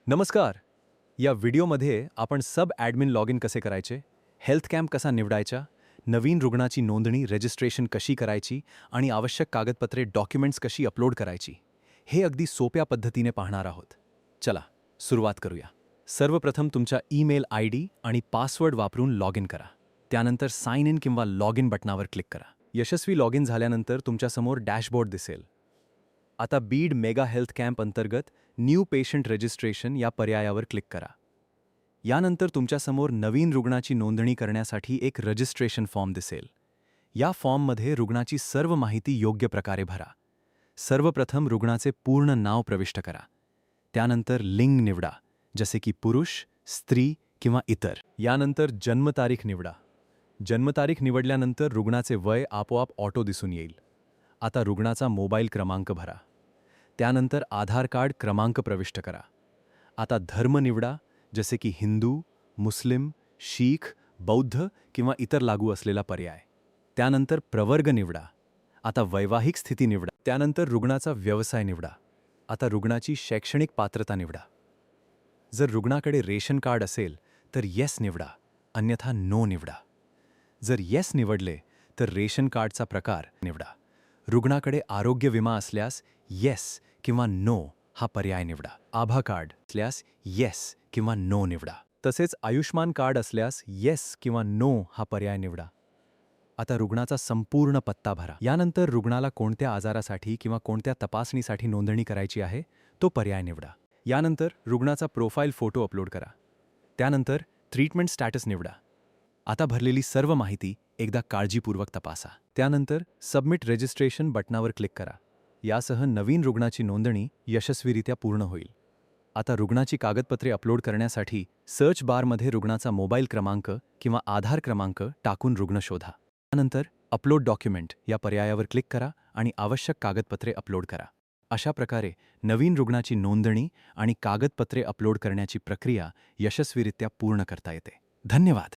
नमस्कार. या व्हिडिओमध्ये आपण सब ॲडमिन लॉग इन कसे करायचे, हेल्थ कॅम्प कसा निवडायचा, नवीन रुग्णाची नोंदणी रजिस्ट्रेशन कशी करायची आणि आवश्यक कागदपत्रे डॉक्युमेंट्स कशी अपलोड करायची, हे अगदी सोप्या पद्धतीने पाहणार आहोत. चला, सुरुवात करूया. सर्वप्रथम तुमच्या ईमेल आयडी आणि पासवर्ड वापरून लॉग इन करा. त्यानंतर साइन इन किंवा लॉग इन बटनावर क्लिक करा. यशस्वी लॉग इन झाल्यानंतर तुमच्यासमोर डॅशबोर्ड दिसेल. आता बीड मेगा हेल्थ कॅम्प अंतर्गत न्यू पेशंट रजिस्ट्रेशन या पर्यायावर क्लिक करा. यानंतर तुमच्यासमोर नवीन रुग्णाची नोंदणी करण्यासाठी एक रजिस्ट्रेशन फॉर्म दिसेल. या फॉर्ममध्ये रुग्णाची सर्व माहिती योग्य प्रकारे भरा. सर्वप्रथम रुग्णाचे पूर्ण नाव प्रविष्ट करा. त्यानंतर लिंग निवडा, जसे की पुरुष, स्त्री किंवा इतर. यानंतर जन्मतारीख निवडा. जन्मतारीख निवडल्यानंतर रुग्णाचे वय आपोआप ऑटो दिसून येईल. आता रुग्णाचा मोबाईल क्रमांक भरा. त्यानंतर आधार कार्ड क्रमांक प्रविष्ट करा. आता धर्म निवडा, जसे की हिंदू, मुस्लिम, शीख, बौद्ध किंवा इतर लागू असलेला पर्याय. त्यानंतर प्रवर्ग निवडा. आता वैवाहिक स्थिती निवडा. त्यानंतर रुग्णाचा व्यवसाय निवडा. आता रुग्णाची शैक्षणिक पात्रता निवडा. जर रुग्णाकडे रेशन कार्ड असेल तर येस निवडा, अन्यथा नो निवडा. जर येस निवडले तर रेशन कार्डचा प्रकार निवडा. रुग्णाकडे आरोग्य विमा असल्यास येस किंवा नो हा पर्याय निवडा. आभा कार्ड असल्यास येस किंवा नो निवडा. तसेच आयुष्मान कार्ड असल्यास येस किंवा नो हा पर्याय निवडा. आता रुग्णाचा संपूर्ण पत्ता भरा. यानंतर रुग्णाला कोणत्या आजारासाठी किंवा कोणत्या तपासणीसाठी नोंदणी करायची आहे तो पर्याय निवडा. यानंतर रुग्णाचा प्रोफाईल फोटो अपलोड करा. त्यानंतर ट्रीटमेंट स्टॅटस निवडा. आता भरलेली सर्व माहिती एकदा काळजीपूर्वक तपासा. त्यानंतर सबमिट रजिस्ट्रेशन बटनावर क्लिक करा. यासह नवीन रुग्णाची नोंदणी यशस्वीरित्या पूर्ण होईल. आता रुग्णाची कागदपत्रे अपलोड करण्यासाठी सर्च बारमध्ये रुग्णाचा मोबाईल क्रमांक किंवा आधार क्रमांक टाकून रुग्ण शोधा. त्यानंतर अपलोड डॉक्युमेंट या पर्यायावर क्लिक करा आणि आवश्यक कागदपत्रे अपलोड करा. अशा प्रकारे नवीन रुग्णाची नोंदणी आणि कागदपत्रे अपलोड करण्याची प्रक्रिया यशस्वीरित्या पूर्ण करता येते. धन्यवाद.